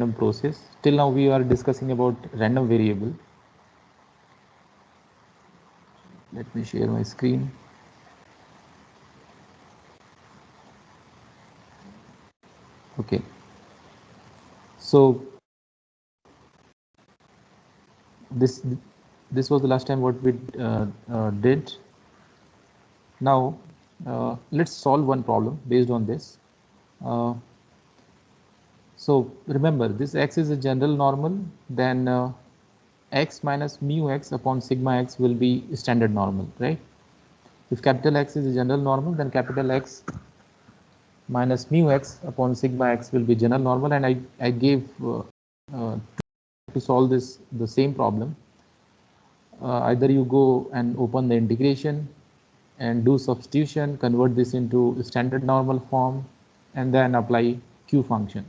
process. Till now we are discussing about random variable. Let me share my screen. Okay. So this was the last time what we did. Now let's solve one problem based on this. So remember, this x is a general normal, then x minus mu x upon sigma x will be standard normal, right? If capital X is a general normal, then capital X minus mu x upon sigma x will be general normal, and I gave to solve this the same problem. Either you go and open the integration and do substitution, convert this into standard normal form, and then apply Q function,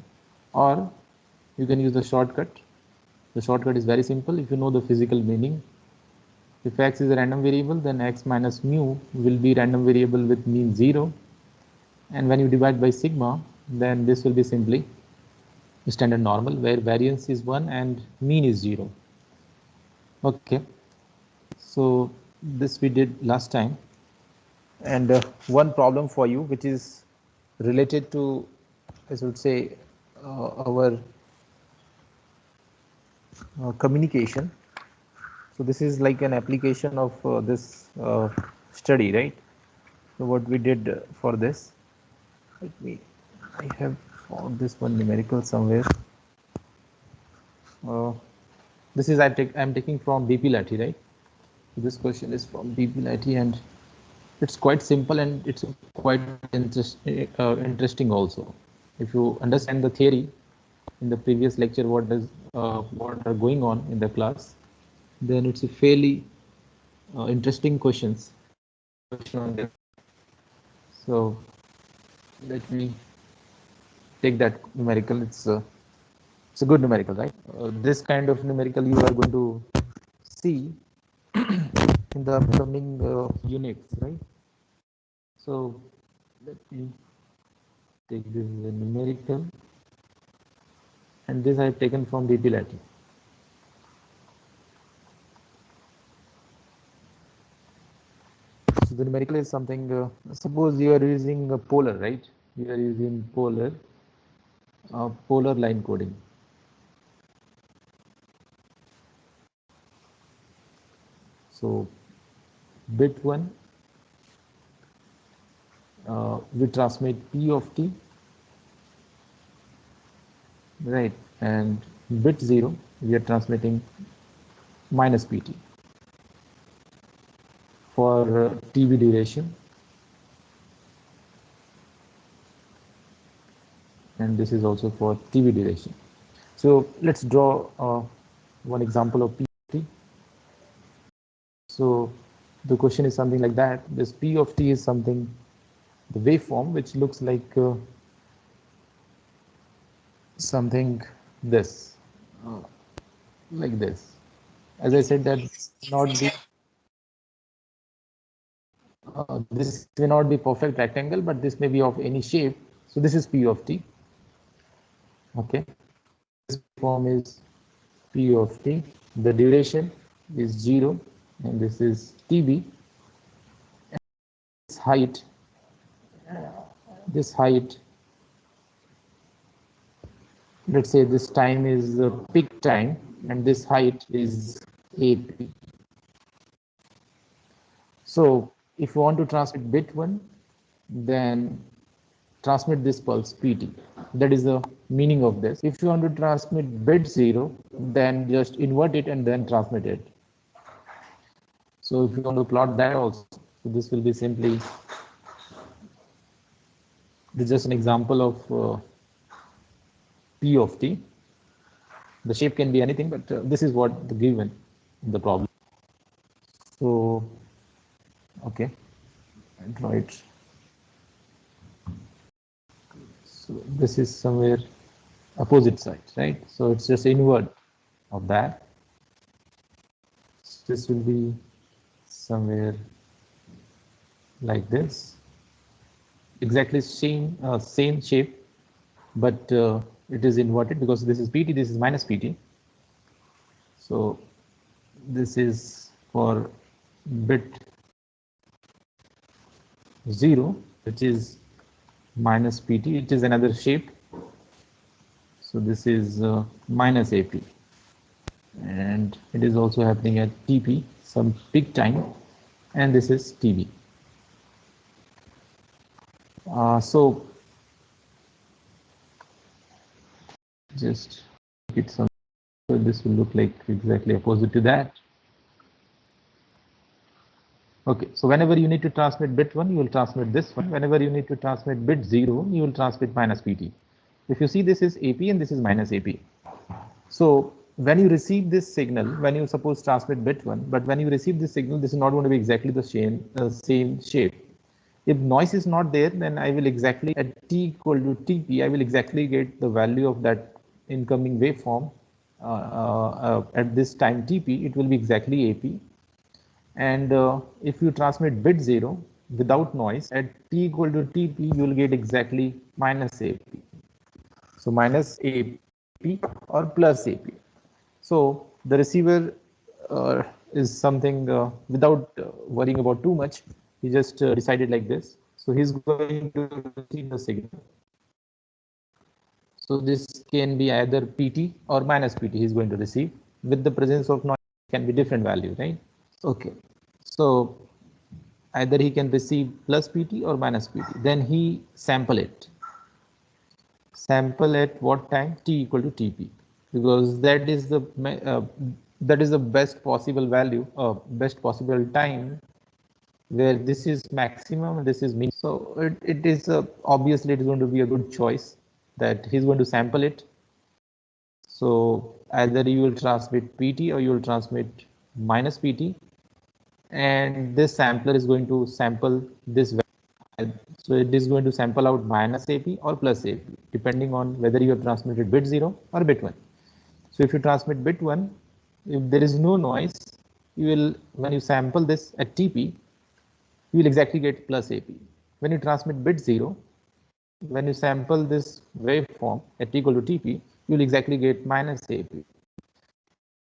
or you can use the shortcut. The shortcut is very simple if you know the physical meaning. If x is a random variable, then x minus mu will be random variable with mean 0, and when you divide by sigma, then this will be simply standard normal where variance is 1 and mean is 0. Okay, so this we did last time, and one problem for you which is related to, I should say, our communication. So this is like an application of this study, right? So what we did for this, I have found this one numerical somewhere. This is I'm taking from BP Lathi, right? So this question is from BP Lathi, and it's quite simple and it's quite interesting also. If you understand the theory in the previous lecture, what are going on in the class, then it's a fairly interesting questions. So let me take that numerical. It's a good numerical, right? This kind of numerical you are going to see in the upcoming units, right? So let me take this as a numerical, and this I have taken from BP Lathi. So the numerical is something, suppose you are using a polar, right? You are using polar line coding. So bit 1, we transmit P of t, right? And bit 0, we are transmitting minus pt for TV duration. And this is also for TV duration. So let's draw one example of P of t. So the question is something like that. This P of t is something, the waveform, which looks like something this, like this. As I said, that this may not be perfect rectangle, but this may be of any shape. So this is P of t. Okay, this form is P of t. The duration is 0, and this is TB. And this height, let's say this time is the peak time, and this height is AP. So if you want to transmit bit 1, then transmit this pulse PT. That is the meaning of this. If you want to transmit bit 0, then just invert it and then transmit it. So if you want to plot that also, so this will be simply, this is just an example of P of t. The shape can be anything, but this is what the given in the problem. So okay, I'll draw it. So this is somewhere opposite side, right? So it's just invert of that. So this will be somewhere like this, exactly same shape, but it is inverted because this is PT, this is minus PT. So this is for bit 0, which is minus PT. It is another shape. So this is minus AP. And it is also happening at TP, some peak time. And this is TB. So just make it some, so this will look like exactly opposite to that. Okay, so whenever you need to transmit bit 1, you will transmit this one. Whenever you need to transmit bit 0, you will transmit minus PT. If you see, this is AP and this is minus AP. So when you receive this signal, when you suppose transmit bit 1, but when you receive this signal, this is not going to be exactly the same shape. If noise is not there, then I will exactly at t equal to TP, I will exactly get the value of that incoming waveform at this time TP, it will be exactly AP. And if you transmit bit 0 without noise at t equal to TP, you will get exactly minus AP. So minus AP or plus AP. So the receiver is something without worrying about too much. He just decided like this. So he's going to receive the signal. So this can be either PT or minus PT he's going to receive. With the presence of noise, can be different value, right? Okay. So either he can receive plus PT or minus PT. Then he sample it. Sample at what time? T equal to TP, because that is the best possible value, best possible time where this is maximum and this is minimum. So it is obviously it is going to be a good choice that he's going to sample it. So either you will transmit PT or you will transmit minus PT, and this sampler is going to sample this value. So it is going to sample out minus AP or plus AP, depending on whether you have transmitted bit 0 or bit 1. So if you transmit bit 1, if there is no noise, you will, when you sample this at TP, you will exactly get plus AP. When you transmit bit 0, when you sample this waveform at t equal to TP, you will exactly get minus AP.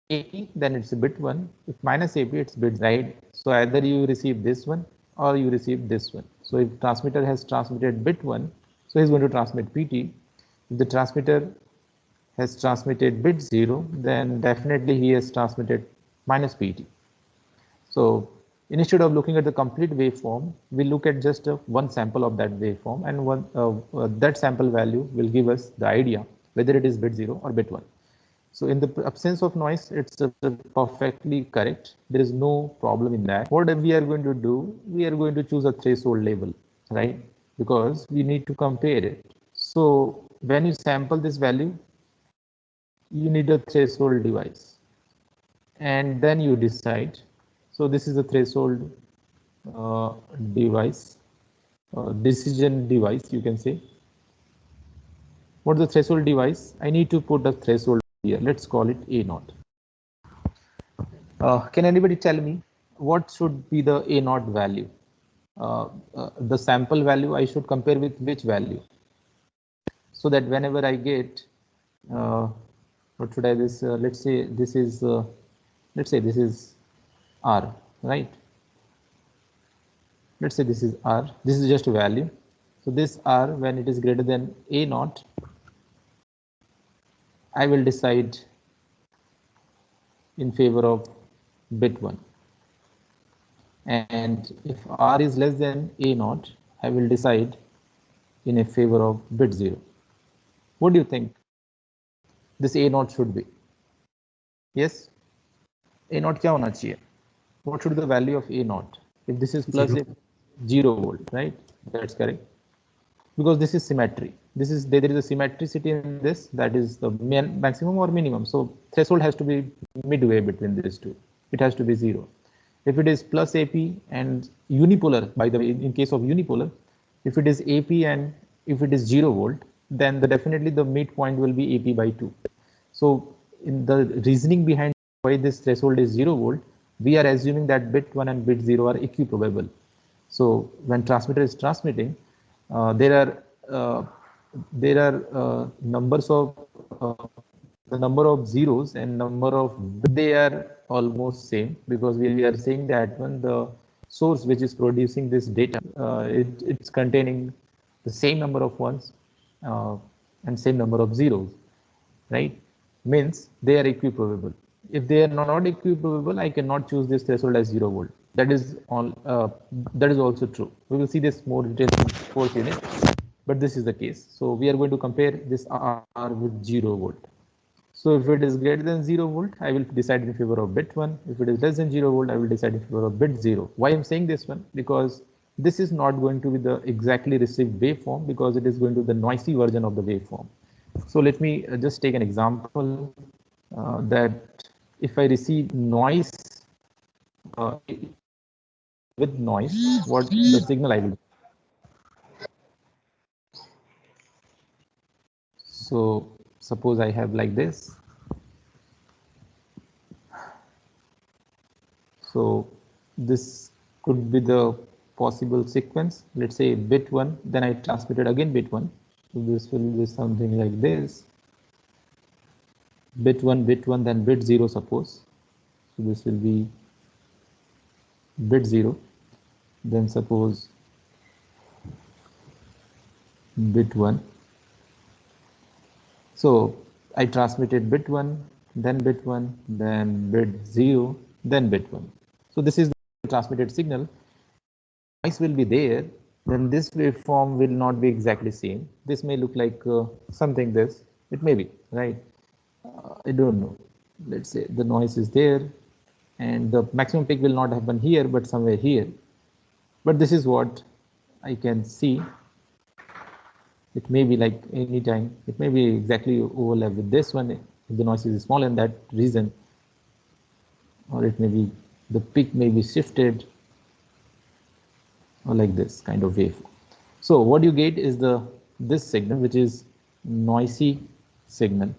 AP, then it's a bit 1. If minus AP, it's bit, right? So either you receive this one or you receive this one. So if transmitter has transmitted bit 1, so he's going to transmit PT. If the transmitter has transmitted bit 0, then definitely he has transmitted minus PT. So instead of looking at the complete waveform, we look at just one sample of that waveform, and that sample value will give us the idea whether it is bit 0 or bit 1. So in the absence of noise, it's perfectly correct. There is no problem in that. What we are going to do, we are going to choose a threshold level, right? Because we need to compare it. So when you sample this value, you need a threshold device. And then you decide. So this is a threshold device, decision device, you can say. What's the threshold device? I need to put a threshold here. Let's call it A0. Can anybody tell me what should be the A0 value? The sample value I should compare with which value? So that whenever I get, what should I this? Let's say this is R, right? Let's say this is R. This is just a value. So this R, when it is greater than A0, I will decide in favor of bit 1. And if R is less than A0, I will decide in a favor of bit 0. What do you think this A0 should be? Yes? A0 kya hona chahiye? What should be the value of A0? If this is plus 0 volt, right? That's correct. Because this is symmetry. There is a symmetricity in this, that is the maximum or minimum. So threshold has to be midway between these two. It has to be 0. If it is plus AP and unipolar, by the way, in case of unipolar, if it is AP and if it is 0 volt, then definitely the midpoint will be AP by 2. So in the reasoning behind why this threshold is 0 volt, we are assuming that bit 1 and bit 0 are equiprobable. So when transmitter is transmitting, there are there are numbers of the number of zeros and number of, they are almost same, because we are saying that when the source which is producing this data, it's containing the same number of ones uh, and same number of zeros, right? Means they are equiprobable. If they are not equiprobable, I cannot choose this threshold as 0 volt. That is all. That is also true. We will see this more detail in fourth unit, but this is the case. So we are going to compare this R with 0 volt. So if it is greater than 0 volt, I will decide in favor of bit 1. If it is less than 0 volt, I will decide in favor of bit 0. Why I'm saying this one? Because this is not going to be the exactly received waveform, because it is going to be the noisy version of the waveform. So let me just take an example that if I receive noise with noise, what the signal I will. So suppose I have like this. So this could be the possible sequence. Let's say bit 1, then I transmitted again bit 1. So this will be something like this. Bit 1, then bit 0, suppose. So this will be bit 0. Then suppose bit 1. So I transmitted bit 1, then bit 1, then bit 0, then bit 1. So this is the transmitted signal. Noise will be there, then this waveform will not be exactly same. This may look like something this, it may be, right? I don't know. Let's say the noise is there and the maximum peak will not happen here, but somewhere here. But this is what I can see. It may be like any time, it may be exactly overlap with this one if the noise is small in that region, or it may be the peak may be shifted, or like this kind of wave. So what you get is this signal, which is noisy signal.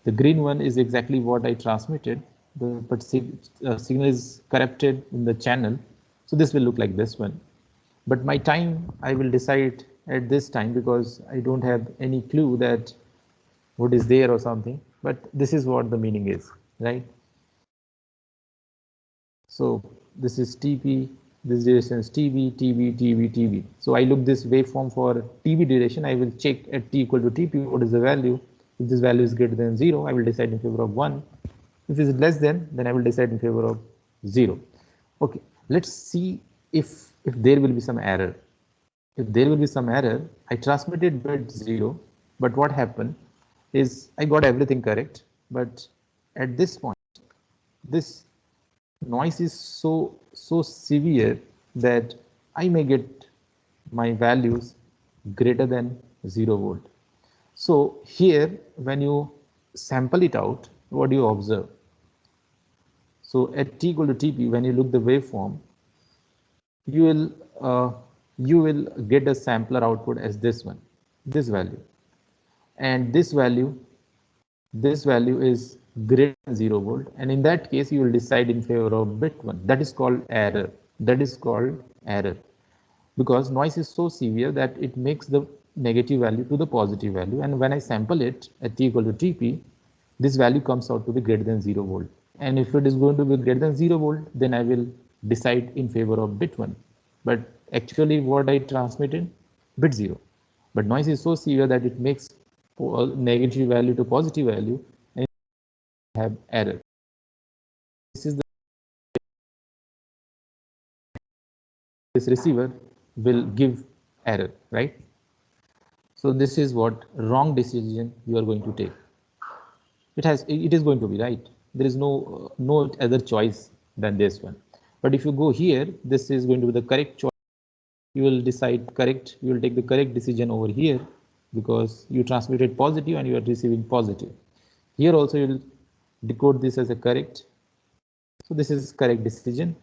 The green one is exactly what I transmitted, but signal is corrupted in the channel. So this will look like this one. But my time, I will decide at this time, because I don't have any clue that what is there or something. But this is what the meaning is, right? So this is TP, this duration is TB, TB, TB, TB. So I look this waveform for TB duration. I will check at T equal to TP, what is the value. If this value is greater than 0, I will decide in favor of 1. If it is less than, then I will decide in favor of 0. Okay, let's see if there will be some error. If there will be some error, I transmitted bit 0, but what happened is I got everything correct, but at this point, this noise is so severe that I may get my values greater than 0 volt. So here, when you sample it out, what do you observe? So at T equal to TP, when you look the waveform, you will get a sampler output as this one, this value, and this value is greater than 0 volt, and in that case you will decide in favor of bit 1. That is called error. That is called error, because noise is so severe that it makes the negative value to the positive value, and when I sample it at T equal to TP, this value comes out to be greater than 0 volt. And if it is going to be greater than 0 volt, then I will decide in favor of bit 1. But actually what I transmitted, bit 0. But noise is so severe that it makes negative value to positive value, and have error. This is this receiver will give error, right? So this is what wrong decision you are going to take. It is going to be right. There is no other choice than this one. But if you go here, this is going to be the correct choice. You will decide correct. You will take the correct decision over here, because you transmitted positive and you are receiving positive. Here also you will decode this as a correct. So this is correct decision.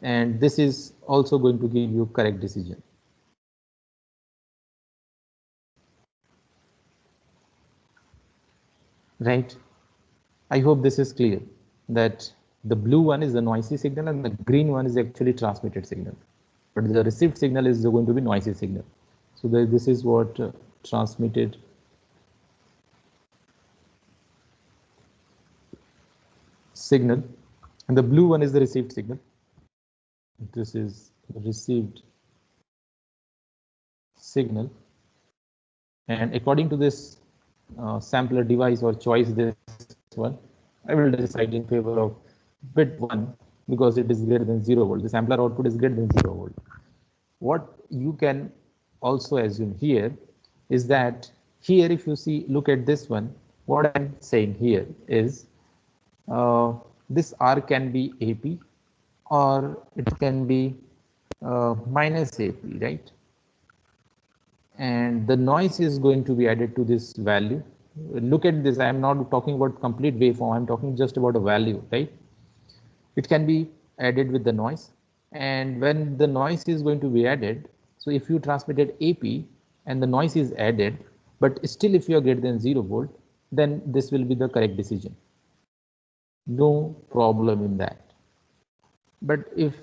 And this is also going to give you correct decision. Right? I hope this is clear, that the blue one is the noisy signal and the green one is actually transmitted signal. But the received signal is going to be noisy signal. So this is what transmitted signal, and the blue one is the received signal. This is received signal, and according to this sampler device or choice, this one, I will decide in favor of bit 1 because it is greater than 0 volt. The sampler output is greater than 0 volt. What you can also assume here is that here, if you see, look at this one, what I'm saying here is this R can be AP or it can be minus AP, right? And the noise is going to be added to this value. Look at this, I am not talking about complete waveform, I'm talking just about a value, right? It can be added with the noise, and when the noise is going to be added, so if you transmitted AP and the noise is added, but still if you are greater than 0 volt, then this will be the correct decision. No problem in that. But if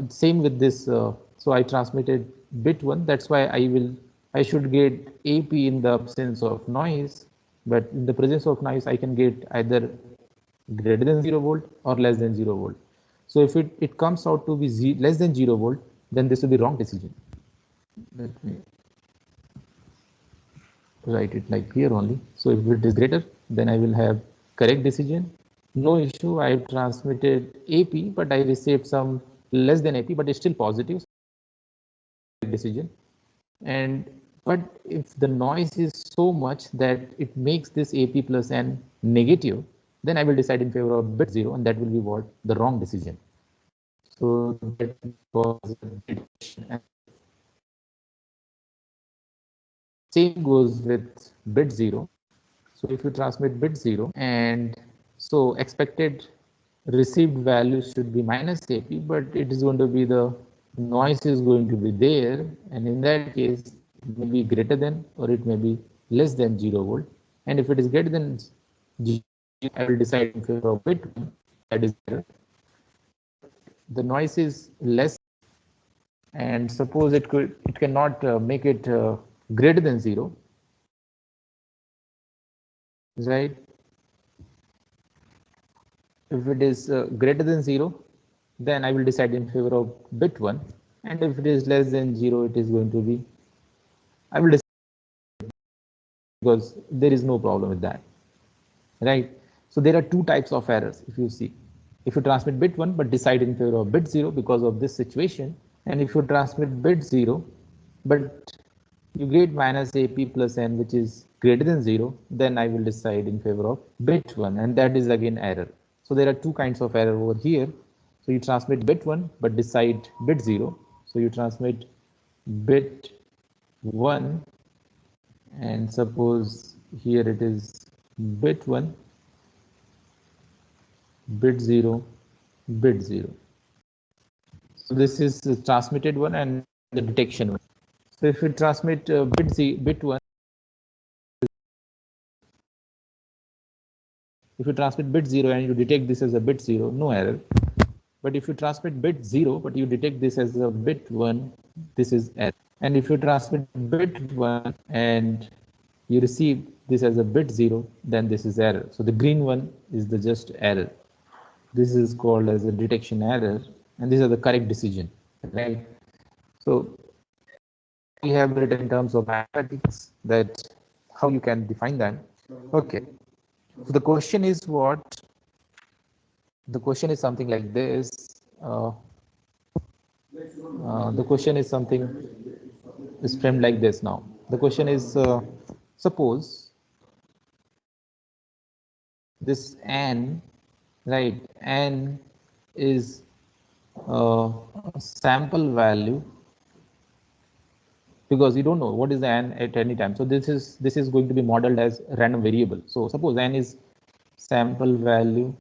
same with this, so I transmitted bit 1, that's why I should get AP in the absence of noise, but in the presence of noise I can get either greater than 0 volt or less than 0 volt. So if it comes out to be less than 0 volt, then this will be wrong decision. Let me write it like here only. So if it is greater, then I will have correct decision. No issue, I have transmitted AP, but I received some less than AP, but it's still positive decision. And but if the noise is so much that it makes this AP plus N negative, then I will decide in favor of bit 0, and that will be what? The wrong decision. So that was same goes with bit 0. So if you transmit bit 0, and so expected received value should be minus AP, but it is going to be the noise is going to be there, and in that case it may be greater than or it may be less than 0 volt. And if it is greater than 0, I will decide in favor of bit 1, that is better. The noise is less, and suppose it cannot make it greater than 0, right? If it is greater than 0, then I will decide in favor of bit 1, and if it is less than 0, it is going to be, I will decide, because there is no problem with that, right? So there are two types of errors. If you see, if you transmit bit 1 but decide in favor of bit 0 because of this situation, and if you transmit bit 0 but you get minus AP plus N, which is greater than 0, then I will decide in favor of bit 1, and that is again error. So there are two kinds of error over here. So you transmit bit 1 but decide bit 0. So you transmit bit 1, and suppose here it is bit 1, bit 0, bit 0. So this is the transmitted one and the detection one. So if you transmit bit 1, if you transmit bit 0 and you detect this as a bit 0, no error. But if you transmit bit 0 but you detect this as a bit 1, this is error. And if you transmit bit 1 and you receive this as a bit 0, then this is error. So the green one is the just error. This is called as a detection error, and these are the correct decision, right? So we have written in terms of mathematics that how you can define that. Okay, so the question is what? The question is something like this. The question is something is framed like this now. The question is, suppose this N, right, N is a sample value, because you don't know what is the N at any time. So this is going to be modeled as random variable. So suppose N is sample value,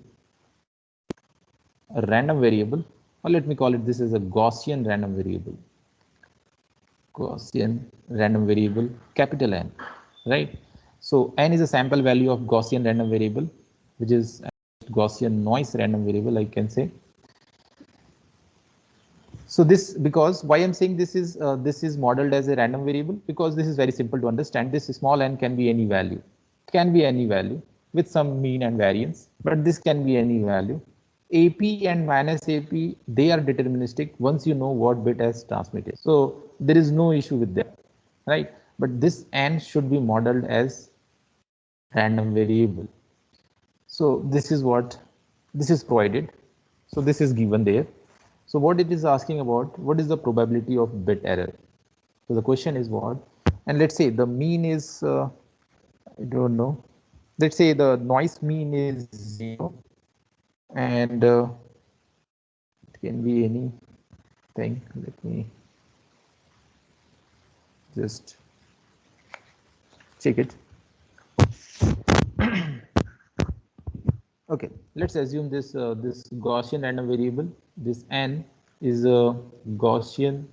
a random variable, or let me call it this is a Gaussian random variable. Gaussian random variable, capital N, right? So N is a sample value of Gaussian random variable, which is Gaussian noise random variable, I can say. So this, because why I'm saying this is modeled as a random variable, because this is very simple to understand. This small n can be any value, can be any value with some mean and variance, but this can be any value. AP and minus AP, they are deterministic once you know what bit has transmitted. So there is no issue with that, right? But this n should be modeled as random variable. So this is what this is provided. So this is given there. So what it is asking about, what is the probability of bit error? So the question is what, and let's say the mean is, I don't know, let's say the noise mean is 0, and it can be anything. Let me just check it. Okay, let's assume this Gaussian random variable, this n is a Gaussian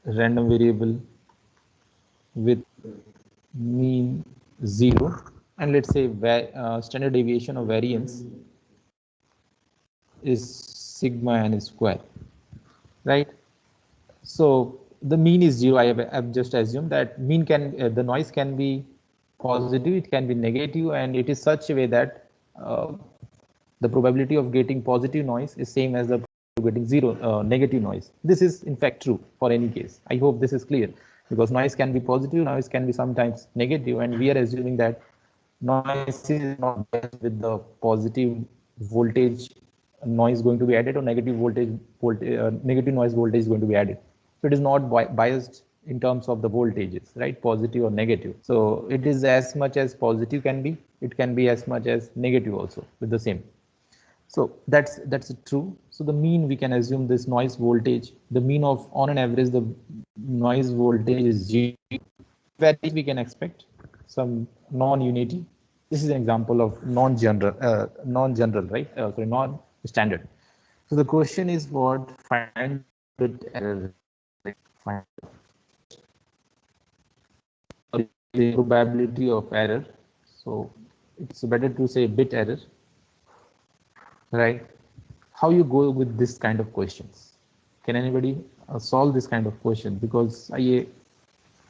random variable with mean 0, and let's say standard deviation of variance is sigma n square, right? So the mean is 0. I've just assumed that mean can the noise can be positive, it can be negative, and it is such a way that the probability of getting positive noise is same as the getting zero negative noise. This is in fact true for any case. I hope this is clear, because noise can be positive, noise can be sometimes negative, and we are assuming that noise is not biased with the positive voltage noise going to be added, or negative negative noise voltage is going to be added. So it is not biased in terms of the voltages, right? Positive or negative. So it is as much as positive can be, it can be as much as negative also with the same. So that's true. So the mean, we can assume this noise voltage, the mean of on an average the noise voltage is 0. Where we can expect some non-unity. This is an example of non-general, right? Sorry, non-standard. So the question is what, find bit error, find the probability of error. So it's better to say bit error, right? How you go with this kind of questions? Can anybody solve this kind of question? Because I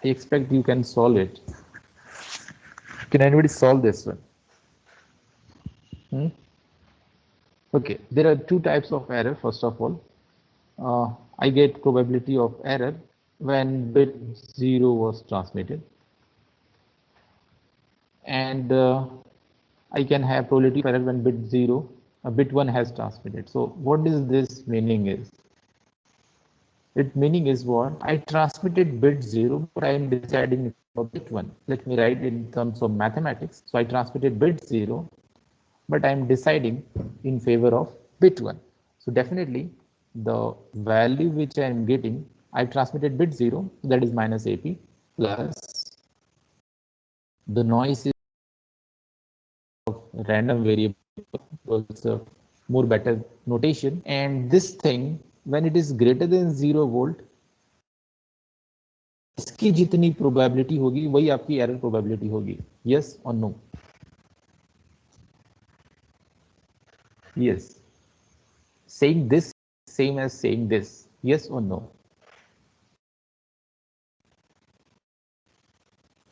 expect you can solve it. Can anybody solve this one? Okay, there are two types of error. First of all, I get probability of error when bit 0 was transmitted, and I can have probability of error when bit 0, bit 1 has transmitted. So what is this meaning is? It meaning is what? I transmitted bit 0, but I am deciding for bit 1. Let me write in terms of mathematics. So I transmitted bit 0, but I am deciding in favor of bit 1. So definitely the value which I am getting, I transmitted bit 0, that is minus AP, plus the noise is of random variable, was a more better notation. And this thing, when it is greater than 0 volt, इसकी जितनी probability होगी वही आपकी error probability होगी. Yes or no? Yes. Saying this same as saying this. Yes or no?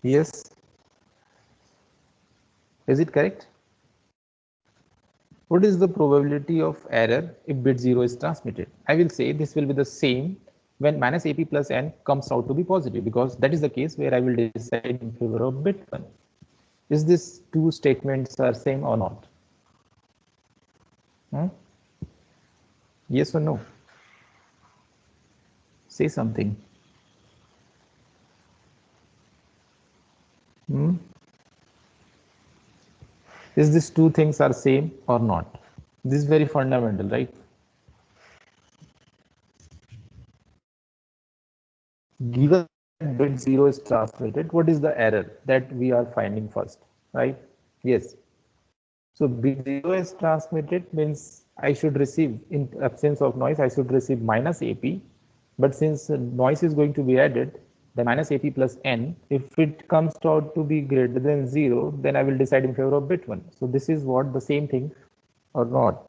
Yes. Is it correct? What is the probability of error if bit 0 is transmitted? I will say this will be the same when minus AP plus N comes out to be positive, because that is the case where I will decide in favor of bit 1. Is this two statements are same or not? Yes or no? Say something. Is these two things are same or not? This is very fundamental, right? Given bit 0 is transmitted, what is the error that we are finding first, right? Yes. So bit 0 is transmitted means I should receive, in absence of noise, I should receive minus AP. But since noise is going to be added, the minus AP plus N, if it comes out to be greater than 0, then I will decide in favor of bit 1. So this is what the same thing or not?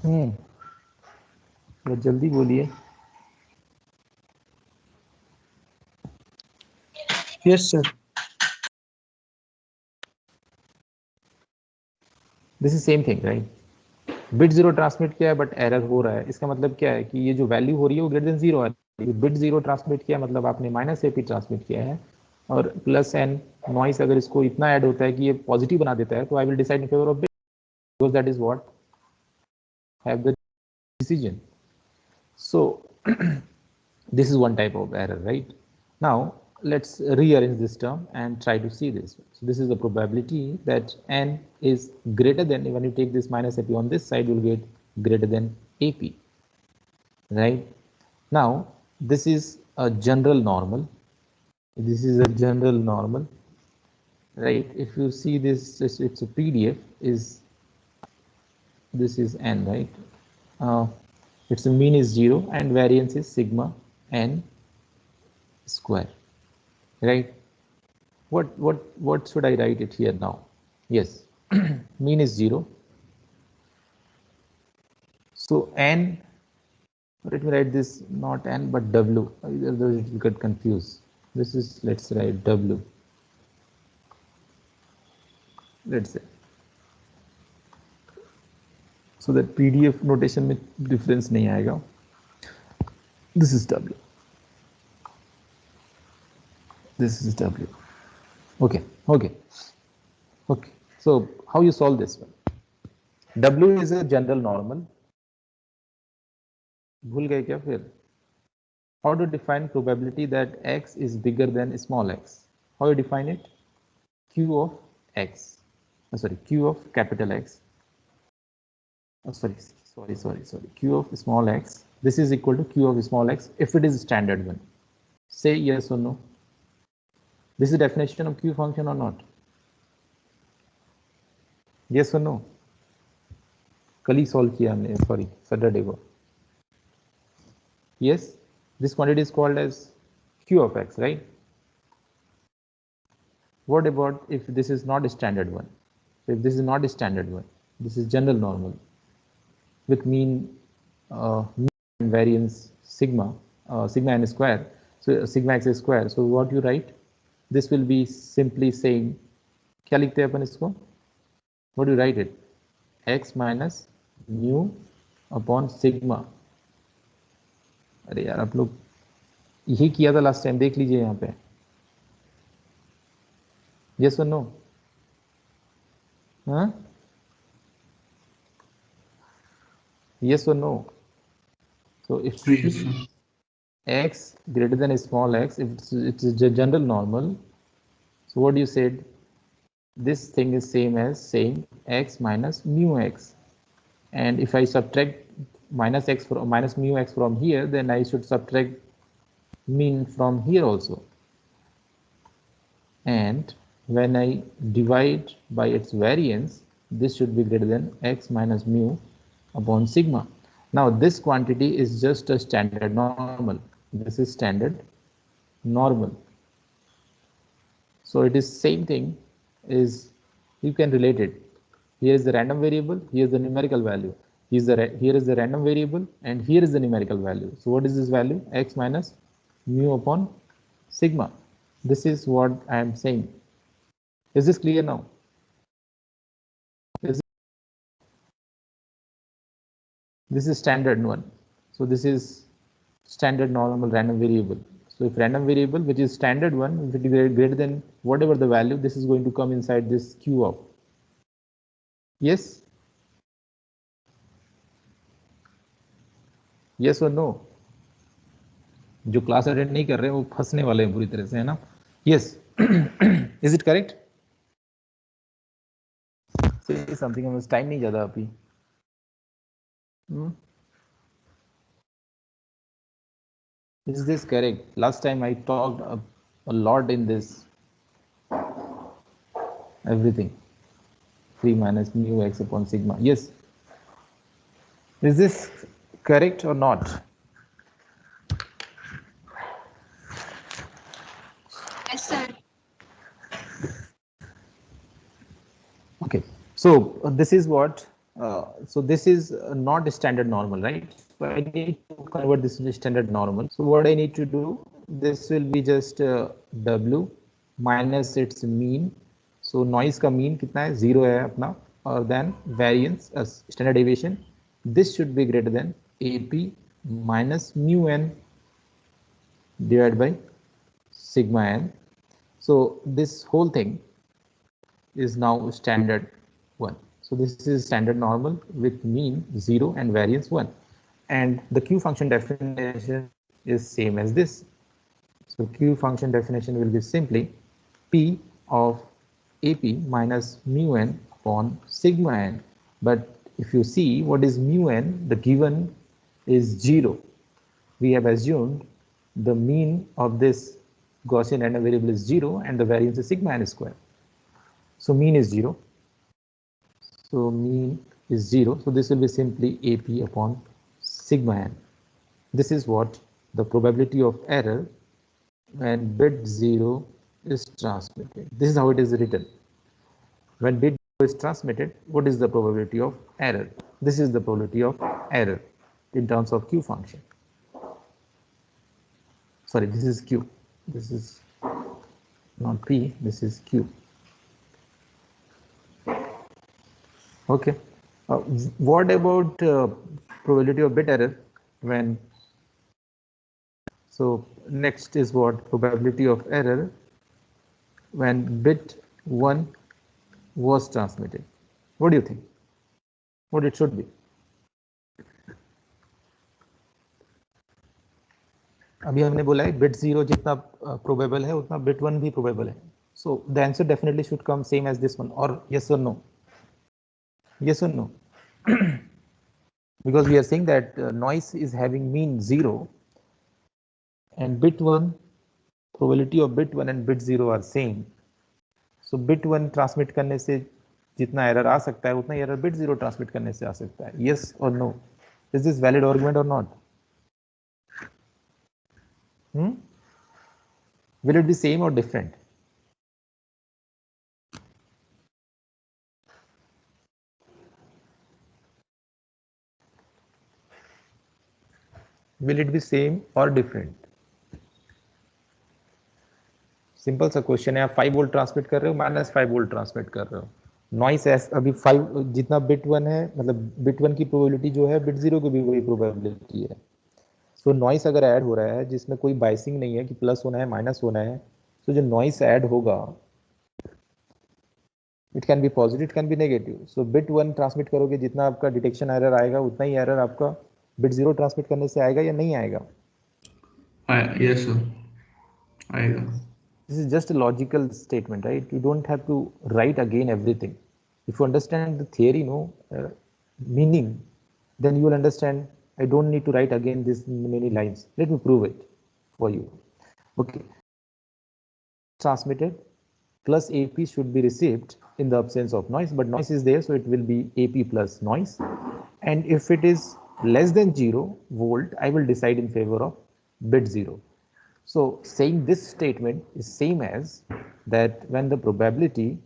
बहुत जल्दी बोलिए. Yes, sir. This is same thing, right? Bit zero transmit किया है but error हो रहा है. इसका मतलब क्या है कि ये जो वैल्यू हो रही है वो ग्रेटर देन जीरो आ रही है. बिट जीरो ट्रांसमिट किया मतलब आपने माइनस एपी ट्रांसमिट किया है, और प्लस एन नॉइस अगर इसको इतना ऐड होता है कि ये पॉजिटिव बना देता है, तो I will decide in favour of bit, because that is what have the decision. So this is one type of error, right? Now let's rearrange this term and try to see this. So this is the probability that n is greater than, when you take this minus ap on this side, you'll get greater than ap, right? Now this is a general normal. This is a general normal, right? If you see this, it's a PDF, is this is n, right? Its mean is 0 and variance is sigma n square, right? What should I write it here now? Yes, mean is 0. So n, let me write this not n but w, otherwise it will get confused. This is, let's write w, let's say, so that PDF notation में difference नहीं आएगा. This is w, this is w. Okay, okay, okay. So how you solve this one? W is a general normal. भूल गए क्या फिर? How to define probability that x is bigger than small x? How you define it? Q of x, sorry, Q of capital X, sorry, Q of small x, this is equal to Q of small x if it is standard one. Say yes or no. This is definition of Q function or not? Yes or no? कल ही solve किया हमने, sorry, Saturday को. Yes, this quantity is called as Q of x, right? What about if this is not a standard one? So if this is not a standard one, this is general normal with mean and variance sigma, sigma n square, so sigma x square. So what you write? This will be simply saying, क्या लिखते हैं अपन इसको? What do you write it? X minus mu upon sigma. अरे यार आप लोग यही किया था लास्ट टाइम, देख लीजिए यहाँ पे. Yes or no? Huh? Yes or no? So if Yes, x greater than a small x, if it's a general normal, so what you said? This thing is same as saying x minus mu x, and if I subtract minus x from minus mu x from here, then I should subtract mean from here also, and when I divide by its variance, this should be greater than x minus mu upon sigma. Now this quantity is just a standard normal. This is standard normal. So it is same thing, is you can relate it. Here is the random variable, here is the numerical value. Here is the random variable and here is the numerical value. So what is this value? X minus mu upon sigma. This is what I am saying. Is this clear now? This is standard one. So this is standard normal random variable. So if random variable, which is standard one, if it is greater than whatever the value, this is going to come inside this Q of. Yes? Yes or no? जो class attend नहीं कर रहे हैं वो फंसने वाले हैं पूरी तरह से, है ना? Yes. Is it correct? Say something. हमें टाइम नहीं ज़्यादा अभी. Is this correct? Last time I talked a lot in this. Everything. 3 minus mu x upon sigma. Yes. Is this correct or not? Yes, sir. Okay. So this is what So this is not a standard normal, right? So I need to convert this into standard normal. So what I need to do, this will be just W minus its mean. So noise का mean कितना है? 0 है अपना, और then variance standard deviation. This should be greater than AP minus mu n divided by sigma n. So this whole thing is now standard 1. So this is standard normal with mean 0 and variance 1. And the Q function definition is same as this. So Q function definition will be simply P of AP minus mu n upon sigma n. But if you see what is mu n, the given is 0. We have assumed the mean of this Gaussian random variable is 0 and the variance is sigma n square. So mean is 0. So mean is 0. So this will be simply AP upon sigma n. This is what the probability of error when bit 0 is transmitted. This is how it is written. When bit 0 is transmitted, what is the probability of error? This is the probability of error in terms of Q function. Sorry, this is Q. This is not P, this is Q. Okay. What about probability of bit error when? So next is what? Probability of error when bit 1 was transmitted. What do you think? What it should be? अभी हमने बोला है bit 0 जितना probable है उतना bit 1 भी probable है. So the answer definitely should come same as this one, or yes or no? Yes or no? Because we are saying that noise is having mean 0 and bit 1, probability of bit 1 and bit 0 are same. So bit 1 transmit करने से जितना error आ सकता है उतना error bit 0 transmit करने से आ सकता है. Yes or no? Is this valid argument or not? Will it be same or different? Will it be same or different? Simple सा क्वेश्चन है. आप 5 वोल्ट ट्रांसमिट कर रहे हो, -5 वोल्ट ट्रांसमिट कर रहे हो. नॉइस अभी 5 जितना बिट 1 है, मतलब बिट 1 की प्रोबेबिलिटी जो है बिट 0 की भी वही प्रोबेबिलिटी है. सो नॉइस अगर ऐड हो रहा है जिसमें कोई बाइसिंग नहीं है कि प्लस होना है माइनस होना है, तो जो नॉइस ऐड होगा it can be positive, it can be negative. So bit 1 transmit करोगे जितना आपका डिटेक्शन एरर आएगा उतना ही एरर आपका बिट 0 ट्रांसमिट करने से आएगा या नहीं आएगा? यस सर, आएगा. This is just a logical statement, right? You don't have to write again everything. If you understand the theory, meaning, then you will understand. I don't need to write again this many lines. Let me prove it for you. Okay. Transmitted plus AP should be received in the absence of noise, but noise is there, so it will be AP plus noise. And if it is less than 0 volt, I will decide in favor of bit 0. So saying this statement is same as that when the probability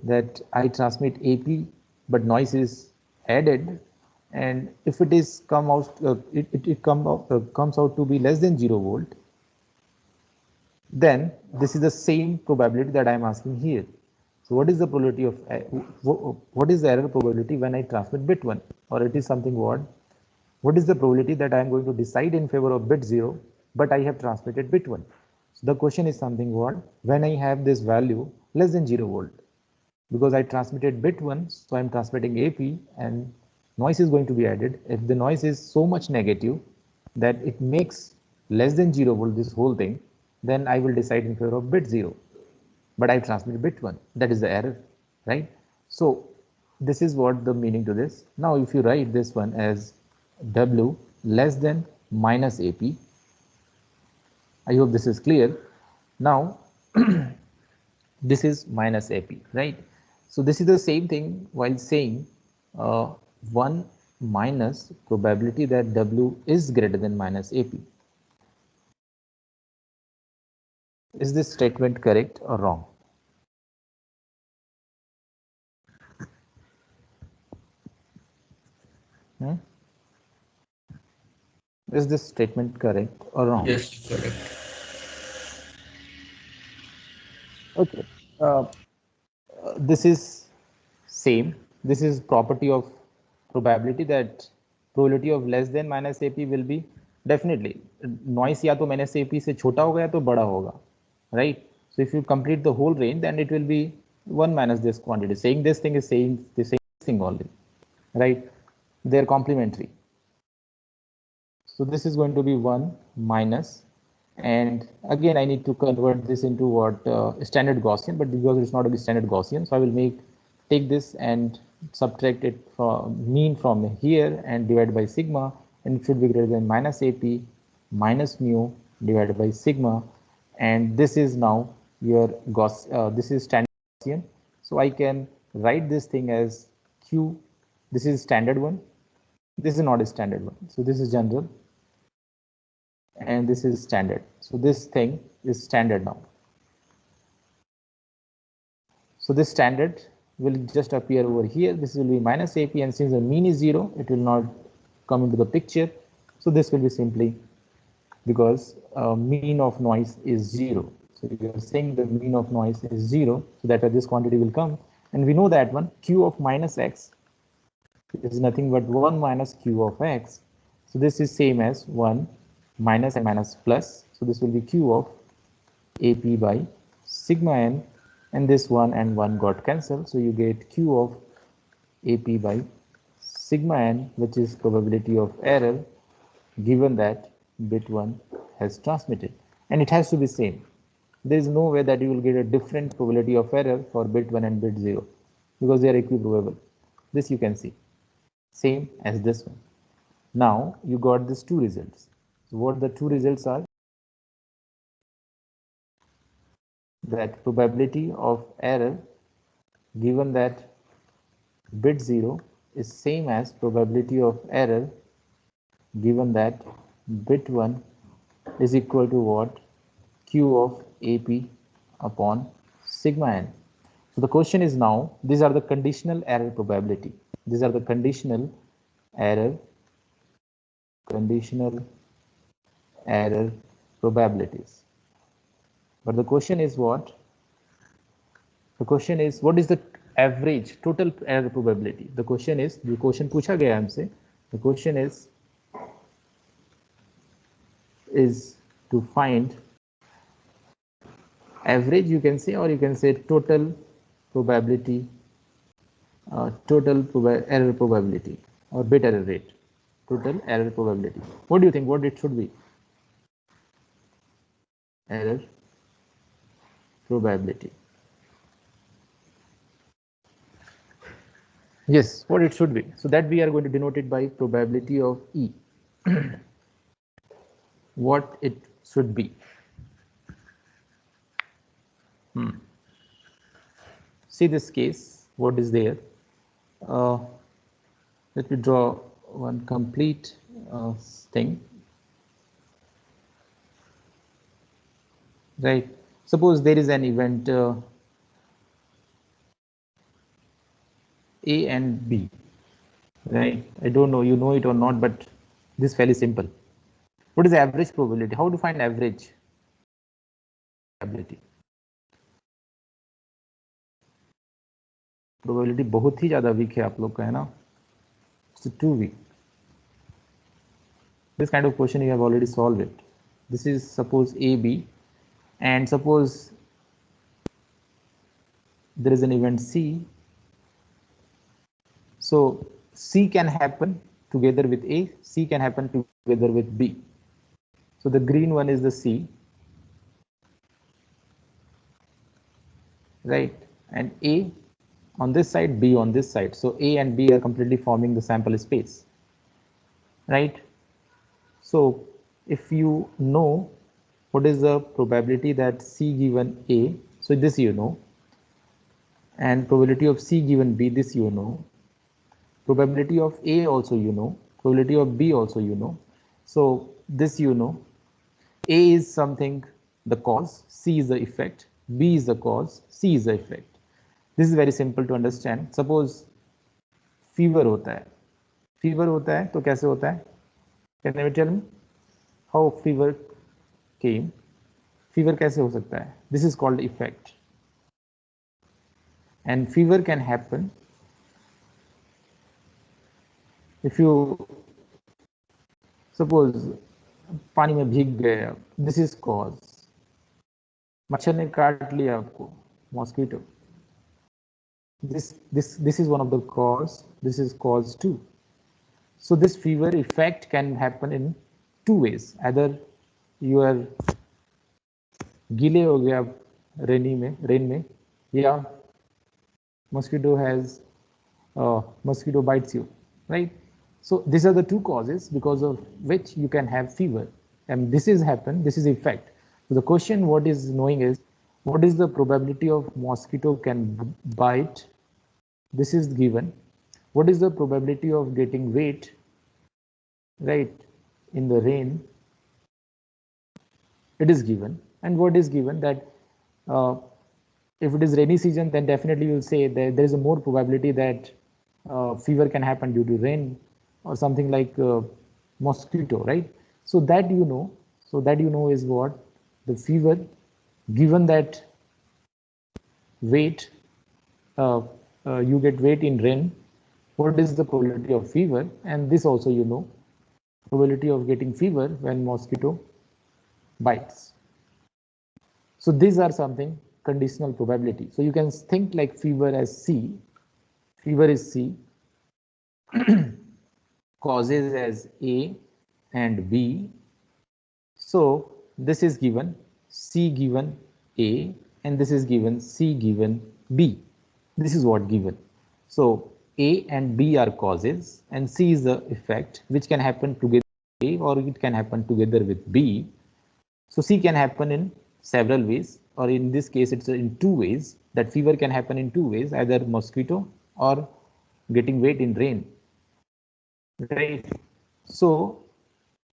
that I transmit AP but noise is added, and if it is comes out to be less than 0 volt, then this is the same probability that I am asking here. So what is the probability of what is the error probability when I transmit bit 1, or it is something what is the probability that I am going to decide in favor of bit 0 but I have transmitted bit 1? So the question is something when I have this value less than 0 volt, because I transmitted bit 1, so I am transmitting AP and noise is going to be added. If the noise is so much negative that it makes less than 0 volt this whole thing, then I will decide in favor of bit 0, but I transmit bit 1. That is the error, right? So this is what the meaning to this. Now if you write this one as W less than minus AP, I hope this is clear. Now this is minus AP, right? So this is the same thing while saying 1 minus probability that W is greater than minus AP. Is this statement correct or wrong? 。Is this statement correct or wrong? Yes, correct. Okay. This is same. This is property of probability, that probability of less than minus AP will be definitely noise या तो minus AP से छोटा होगा या तो बड़ा होगा, right? So if you complete the whole range, then it will be 1 minus this quantity. Saying this thing is saying the same thing only, right? They're complementary. So this is going to be 1 minus, and again I need to convert this into what standard Gaussian, but because it's not a standard Gaussian, so I will take this and subtract it from mean from here and divide by sigma, and it should be greater than minus AP minus mu divided by sigma, and this is now your this is standard Gaussian, so I can write this thing as Q. This is standard one. This is not a standard one, so this is general, and this is standard. So this thing is standard now. So this standard will just appear over here. This will be minus AP, and since the mean is 0, it will not come into the picture. So this will be simply because mean of noise is 0. So you are saying the mean of noise is 0, so that this quantity will come. And we know that one Q of minus X is nothing but 1 minus Q of X. So this is same as 1 minus and minus plus. So this will be Q of AP by sigma n, and this 1 and 1 got cancelled. So you get Q of AP by sigma n, which is probability of error given that bit 1 has transmitted. And it has to be same. There is no way that you will get a different probability of error for bit 1 and bit 0 because they are equiprobable. This you can see. Same as this one. Now you got these two results. So what the two results are? That probability of error given that bit 0 is same as probability of error given that bit 1 is equal to what? Q of AP upon sigma n. So the question is now, these are the conditional error probability. These are the conditional error probabilities. But the question is what? The question is, what is the average total error probability? The question is, the question पूछा गया हमसे. The question is to find average, you can say, or you can say total probability, error probability, or bit error rate. Total error probability. What do you think? What it should be? Error probability. Yes, what it should be. So that we are going to denote it by probability of E. What it should be. See this case, what is there? Let me draw one complete thing. Right. Suppose there is an event A and B. Right. I don't know, you know it or not, but this is fairly simple. What is the average probability? How to find average probability? Probability बहुत ही ज़्यादा weak है आप लोग का, है ना? It's too weak. This kind of question you have already solved it. This is suppose A, B, and suppose there is an event C. So C can happen together with A, C can happen together with B. So the green one is the C, right? And A on this side, B on this side. So A and B are completely forming the sample space, right? So if you know what is the probability that C given A, so this you know, and probability of C given B, this you know, probability of A also you know, probability of B also you know. So this you know, A is something, the cause, C is the effect, B is the cause, C is the effect. This is very simple to understand. Suppose fever होता है, fever होता है तो कैसे होता है? Can you tell me how fever came? Fever कैसे हो सकता है? This is called effect, and fever can happen if you suppose पानी में भीग गए आप, दिस इज कॉज। मच्छर ने काट लिया आपको, mosquito, this is one of the cause. This is cause 2. So this fever effect can happen in 2 ways. Either you are गीले हो गए आप रेन में, या mosquito bites you, right? So these are the 2 causes because of which you can have fever, and this is effect. So the question what is knowing is, what is the probability of mosquito can bite? This is given. What is the probability of getting wet, right, in the rain? It is given. And what is given that if it is rainy season, then definitely you will say that there is a more probability that fever can happen due to rain or something like mosquito, right? So that you know is what the fever, given that weight, you get weight in rain, what is the probability of fever? And this also you know, probability of getting fever when mosquito bites. So these are something conditional probability. So you can think like fever as C. Fever is C. Causes as A and B. So this is given C given A, and this is given C given B. This is what given. So A and B are causes, and C is the effect, which can happen together with A or it can happen together with B. So C can happen in several ways, or in this case it's in 2 ways. That fever can happen in 2 ways, either mosquito or getting wet in rain, right? So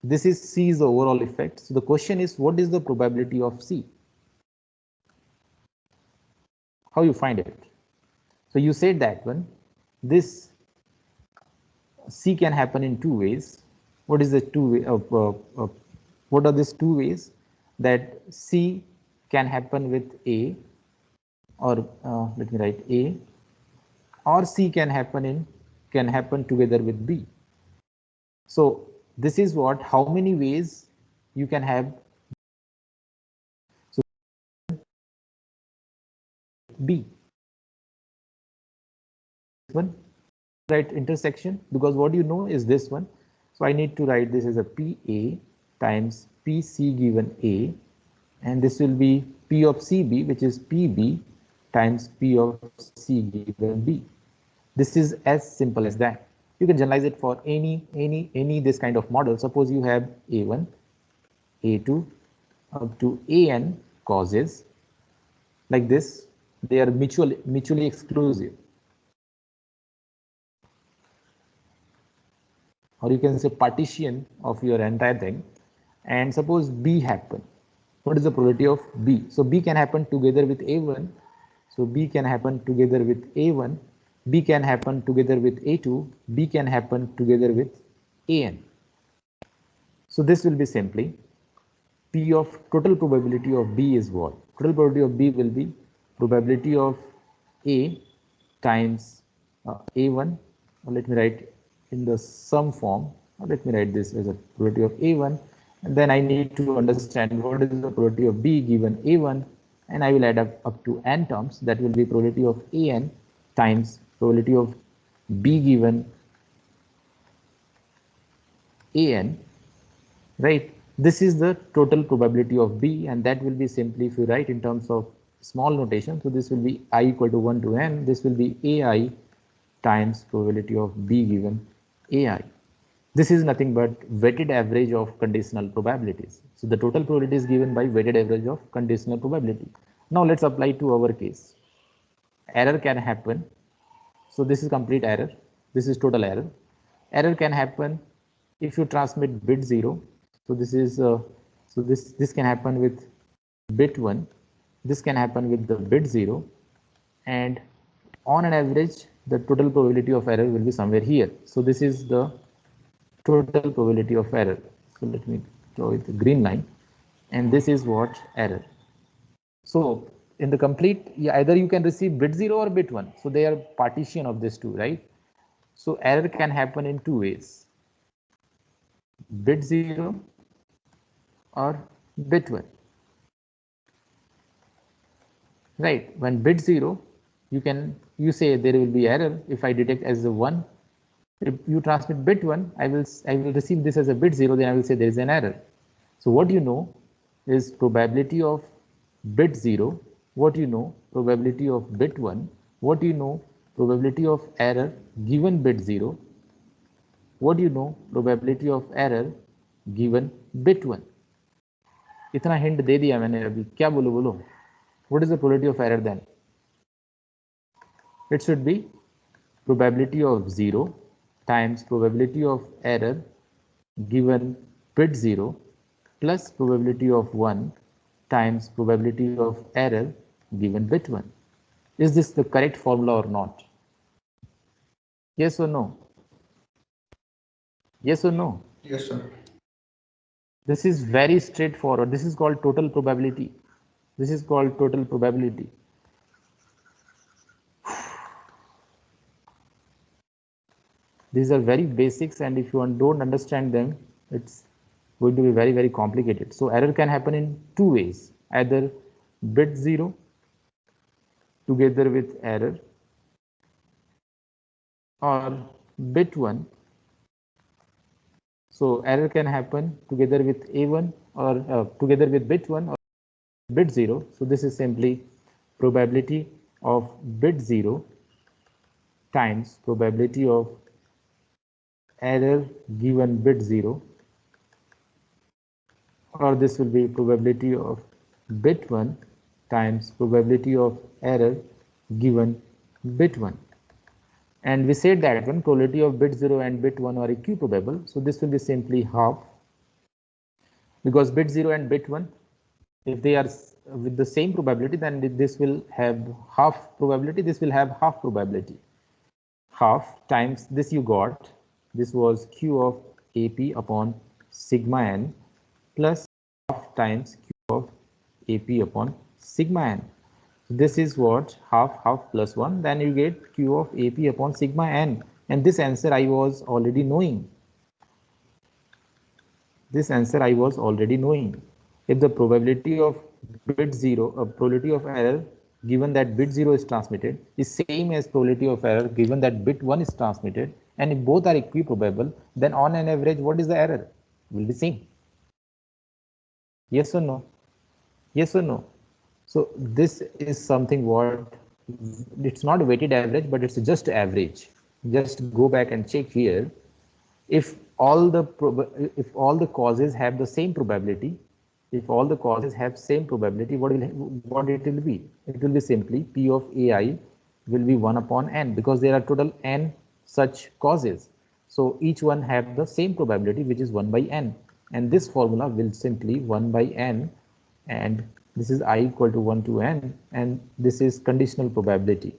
this is C is the overall effect. So the question is, what is the probability of C? How you find it? So you said that one, this C can happen in 2 ways. What is the 2 way of what are these 2 ways? That C can happen with A, or let me write A, or C can happen together with B. So this is what, how many ways you can have B. One, write intersection, because what you know is this one. So I need to write this as a PA times PC given A, and this will be P of CB, which is PB times P of C given B. This is as simple as that. You can generalize it for any this kind of model. Suppose you have A1, A2 up to AN causes like this. They are mutually exclusive, or you can say partition of your entire thing. And suppose B happen. What is the probability of B? So B can happen together with A1. So B can happen together with A1. B can happen together with A2. B can happen together with AN. So this will be simply P of total probability of B is what? Total probability of B will be probability of A times A1. Or let me write in the sum form. Or let me write this as a probability of A1. And then I need to understand what is the probability of B given A1. And I will add up to n terms. That will be probability of AN times probability of B given AN, right? This is the total probability of B, and that will be simply, if you write in terms of small notation, so this will be I equal to 1 to n. This will be AI times probability of B given AI. This is nothing but weighted average of conditional probabilities. So the total probability is given by weighted average of conditional probability. Now let's apply to our case. Error can happen. So this is complete error. This is total error. Error can happen if you transmit bit 0. So this is this can happen with bit 1. This can happen with the bit 0, and on an average the total probability of error will be somewhere here. So this is the total probability of error. So let me draw it the green line, and this is what error. So in the complete, either you can receive bit 0 or bit 1. So they are partition of this two, right? So error can happen in two ways, bit 0 or bit 1. Right, when bit 0, you say there will be error if I detect as a 1. If you transmit bit 1, I will receive this as a bit 0, then I will say there is an error. So what you know is probability of bit 0, what you know probability of bit 1, what you know probability of error given bit 0, what you know probability of error given bit 1. इतना hint दे दिया मैंने अभी, क्या बोलो बोलो, what is the probability of error then? It should be probability of 0 times probability of error given bit 0 plus probability of 1 times probability of error given bit 1. Is this the correct formula or not? Yes or no? Yes or no? Yes, sir. This is very straightforward. This is called total probability. This is called total probability. These are very basics, and if you don't understand them, it's going to be very, very complicated. So error can happen in two ways, either bit 0 together with error or bit 1. So error can happen together with A1 or together with bit 1 or bit 0. So this is simply probability of bit 0 times probability of error given bit 0, or this will be probability of bit 1 times probability of error given bit 1. And we said that when probability of bit 0 and bit 1 are equiprobable, so this will be simply half, because bit 0 and bit 1, if they are with the same probability, then this will have half probability, this will have half probability. Half times this you got, this was Q of AP upon sigma n plus half times Q of AP upon sigma n. This is what half plus 1, then you get Q of AP upon sigma n, and this answer I was already knowing. This answer I was already knowing. If the probability of bit 0, probability of error given that bit 0 is transmitted is same as probability of error given that bit 1 is transmitted, and if both are equiprobable, then on an average what is the error? Will be same. Yes or no? Yes or no? So this is something what, it's not weighted average, but it's just average. Just go back and check here. If all the causes have the same probability, if all the causes have same probability, what it will be? It will be simply P of AI will be 1 upon n, because there are total n such causes. So each one have the same probability, which is 1 by n, and this formula will simply 1 by n, and this is I equal to 1 to n, and this is conditional probability.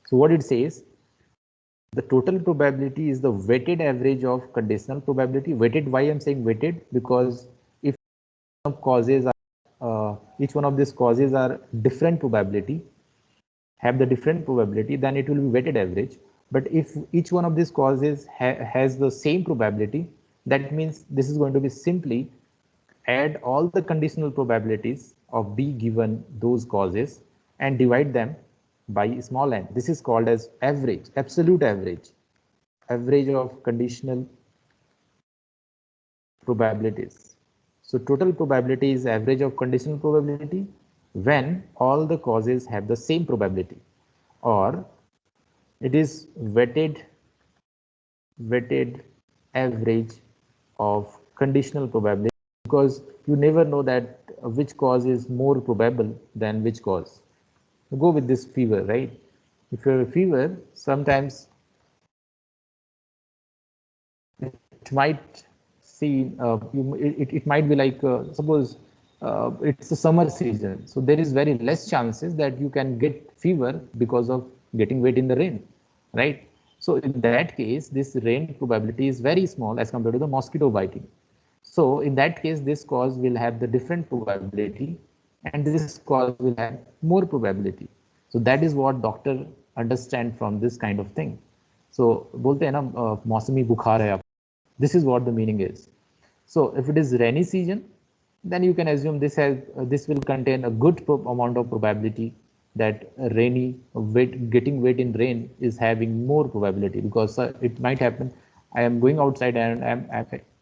So what it says, the total probability is the weighted average of conditional probability. Weighted, why I'm saying weighted? Because if causes are, each one of these causes are different probability, have the different probability, then it will be weighted average. But if each one of these causes has the same probability, that means this is going to be simply add all the conditional probabilities of B given those causes and divide them by small n. This is called as average, absolute average, average of conditional probabilities. So total probability is average of conditional probability when all the causes have the same probability, or it is weighted average of conditional probability, because you never know that which cause is more probable than which cause. Go with this fever, right? If you have a fever, sometimes it might see, it might be like, suppose it's the summer season, so there is very less chances that you can get fever because of getting wet in the rain, right? So in that case, this rain probability is very small as compared to the mosquito biting. So in that case, this cause will have the different probability and this cause will have more probability. So that is what doctor understand from this kind of thing. So बोलते हैं ना मौसमी बुखार है आप. This is what the meaning is. So if it is rainy season, then you can assume this will contain a good amount of probability that rainy getting wet in rain is having more probability, because it might happen I am going outside and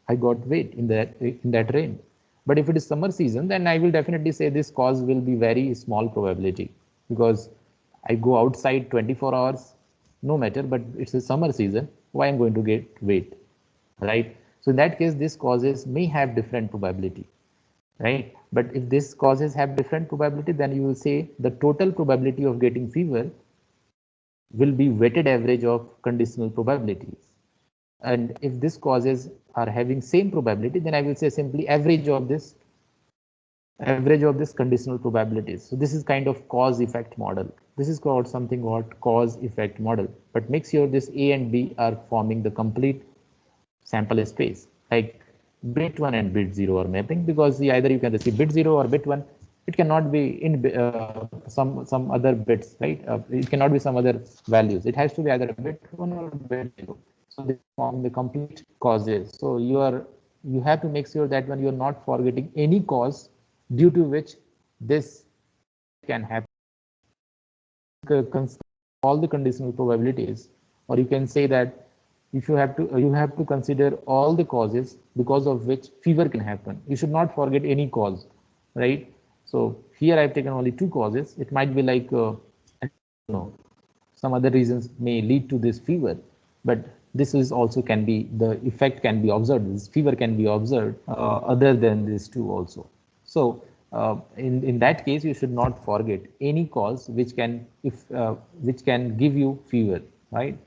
I got wet in that rain. But if it is summer season, then I will definitely say this cause will be very small probability, because I go outside 24 hours no matter, but it's a summer season, why I'm going to get wet, right? So in that case, this causes may have different probability, right? But if this causes have different probability, then you will say the total probability of getting fever will be weighted average of conditional probabilities. And if this causes are having same probability, then I will say simply average of this conditional probabilities. So this is kind of cause effect model. This is called something called cause effect model. But make sure this A and B are forming the complete sample space, like bit 1 and bit 0 are mapping, because either you can receive bit 0 or bit 1. It cannot be in some other bits, right? It cannot be some other values. It has to be either bit 1 or bit 0. So they form the complete causes. So you have to make sure that when you are not forgetting any cause due to which this can happen, all the conditional probabilities, or you can say that if you have to consider all the causes because of which fever can happen. You should not forget any cause, right? So here I've taken only two causes. It might be like some other reasons may lead to this fever, but this is also can be the effect can be observed. This fever can be observed other than these two also. So in that case, you should not forget any cause which can which can give you fever, right?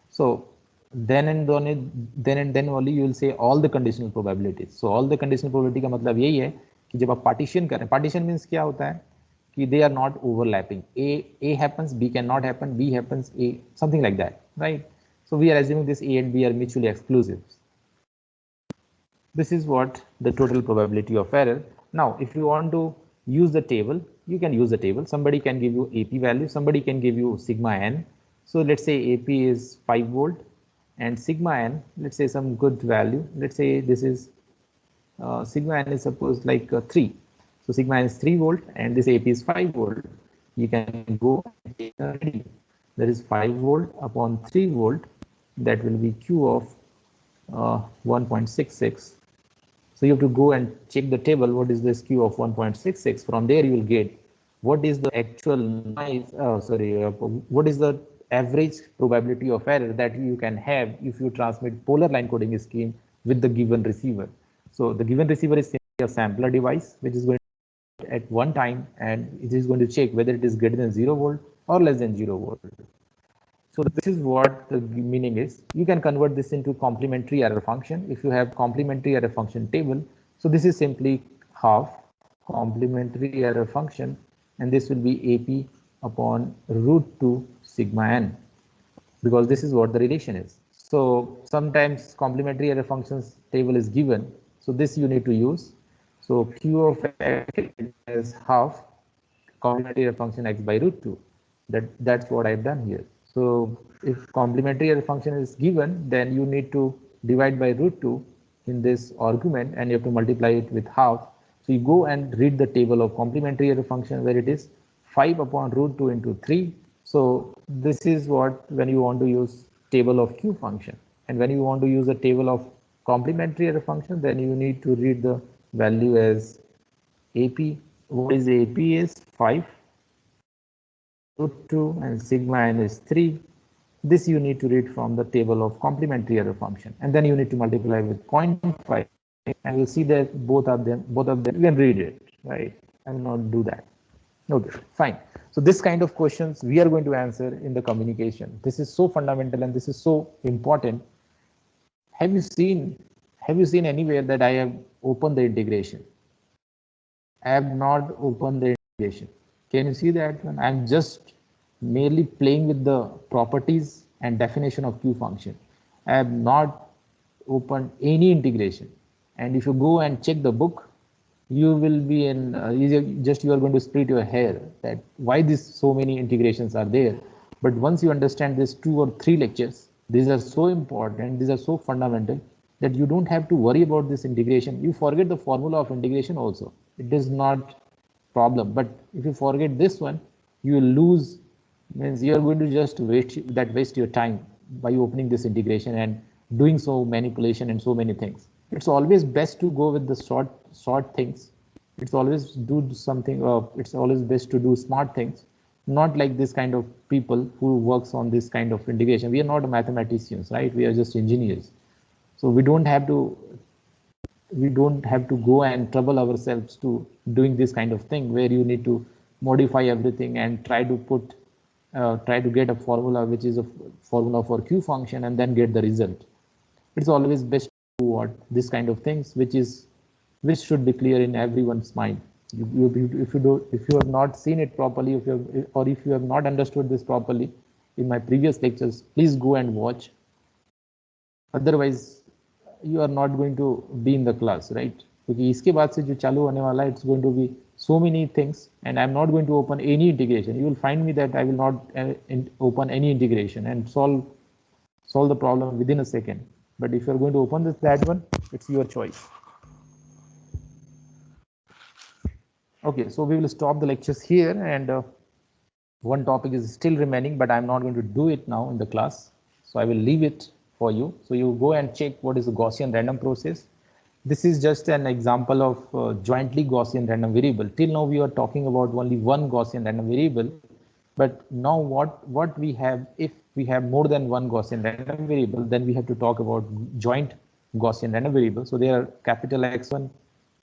So then only you will say all the conditional probabilities. So all the conditional probability का मतलब यही है कि जब आप partition करें, partition means क्या होता है कि they are not overlapping. A happens, B cannot happen, B happens, A, something like that, right? So we are assuming this A and B are mutually exclusive. This is what the total probability of error. Now, if you want to use the table, you can use the table. Somebody can give you AP value, somebody can give you sigma n. So let's say AP is 5 volt and sigma n, let's say some good value. Let's say this is sigma n is supposed like 3. So sigma n is 3 volt and this AP is 5 volt. You can go and take a reading. That is 5 volt upon 3 volt. That will be Q of 1.66. So you have to go and check the table. What is this Q of 1.66? From there you will get what is the actual noise. What is the average probability of error that you can have if you transmit polar line coding scheme with the given receiver. So the given receiver is simply a sampler device which is going to at one time, and it is going to check whether it is greater than 0 volt or less than 0 volt. So this is what the meaning is. You can convert this into complementary error function if you have complementary error function table. So this is simply half complementary error function, and this will be AP upon root 2 sigma n, because this is what the relation is. So sometimes complementary error functions table is given. So this you need to use. So Q of x is half complementary error function x by root 2. That's what I've done here. So if complementary error function is given, then you need to divide by root 2 in this argument, and you have to multiply it with half. So you go and read the table of complementary error function where it is 5 upon root 2 into 3. So this is what when you want to use table of Q function, and when you want to use a table of complementary error function, then you need to read the value as AP. What is AP is 5 root 2 and sigma n is 3. This you need to read from the table of complementary error function, and then you need to multiply with 0.5, and you'll see that both of them you can read it, right? I will not do that. Okay, fine. So this kind of questions we are going to answer in the communication. This is so fundamental and this is so important. Have you seen anywhere that I have opened the integration? I have not opened the integration. Can you see that one? I'm just merely playing with the properties and definition of Q function. I have not opened any integration, and if you go and check the book, you will be in you are going to split your hair that why this so many integrations are there. But once you understand these 2 or 3 lectures, these are so important, these are so fundamental that you don't have to worry about this integration. You forget the formula of integration also, it is not problem. But if you forget this one, you will lose, means you are going to just waste your time by opening this integration and doing so manipulation and so many things. It's always best to go with the short things. It's always do something, it's always best to do smart things, not like this kind of people who works on this kind of integration. We are not mathematicians, right? We are just engineers. So we don't have to go and trouble ourselves to doing this kind of thing where you need to modify everything and try to get a formula which is a formula for Q function and then get the result. It's always best to do what this kind of things which should be clear in everyone's mind. If you have not seen it properly, if you have not understood this properly in my previous lectures, please go and watch. Otherwise you are not going to be in the class, right? क्योंकि इसके बाद से जो चालू होने वाला है, it's going to be so many things, and I'm not going to open any integration. You will find me that I will not open any integration and solve the problem within a second. But if you're going to open that one, it's your choice. Okay, so we will stop the lectures here, and one topic is still remaining, but I'm not going to do it now in the class, so I will leave it for you. So you go and check what is the Gaussian random process. This is just an example of jointly Gaussian random variable. Till now we are talking about only one Gaussian random variable, but now what we have, if we have more than one Gaussian random variable, then we have to talk about joint Gaussian random variable. So there are capital X1,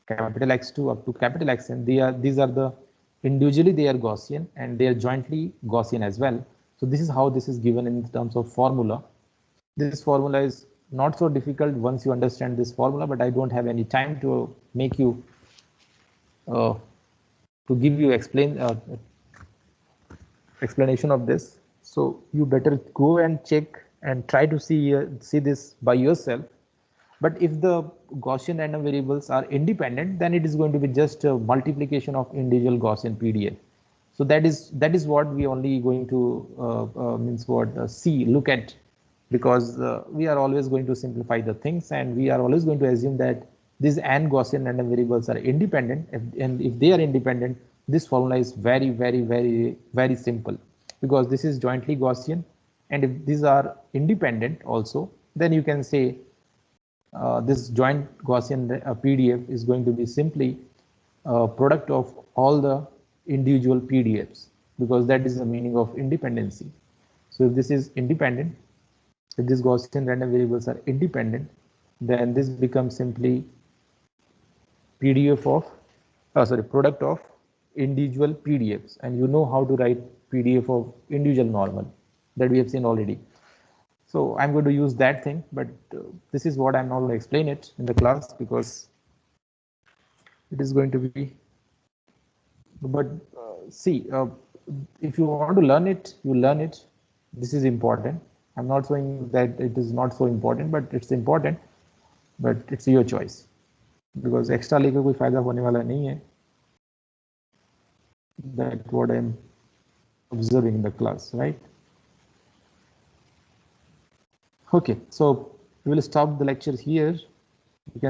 capital X2 up to capital Xn. These are the individually they are Gaussian and they are jointly Gaussian as well. So this is how this is given in terms of formula. This formula is not so difficult once you understand this formula, but I don't have any time to make you to give you explanation of this. So you better go and check and try to see this by yourself. But if the Gaussian random variables are independent, then it is going to be just a multiplication of individual Gaussian PDF. So that is what we only going to look at, because we are always going to simplify the things, and we are always going to assume that these n Gaussian random variables are independent, and if they are independent, this formula is very, very, very, very simple, because this is jointly Gaussian, and if these are independent also, then you can say this joint Gaussian PDF is going to be simply product of all the individual PDFs, because that is the meaning of independency. So if this is independent, if these Gaussian random variables are independent, then this becomes simply product of individual PDFs, and you know how to write PDF of individual normal, that we have seen already. So I'm going to use that thing, but this is what I'm not going to explain it in the class, because it is going to be, but see, if you want to learn it, you learn it. This is important. I'm not saying that it is not so important, but it's important, but it's your choice, because extra लेके कोई फायदा होने वाला नहीं है. That's what I'm observing in the class, right? Okay, so we will stop the lecture here. You can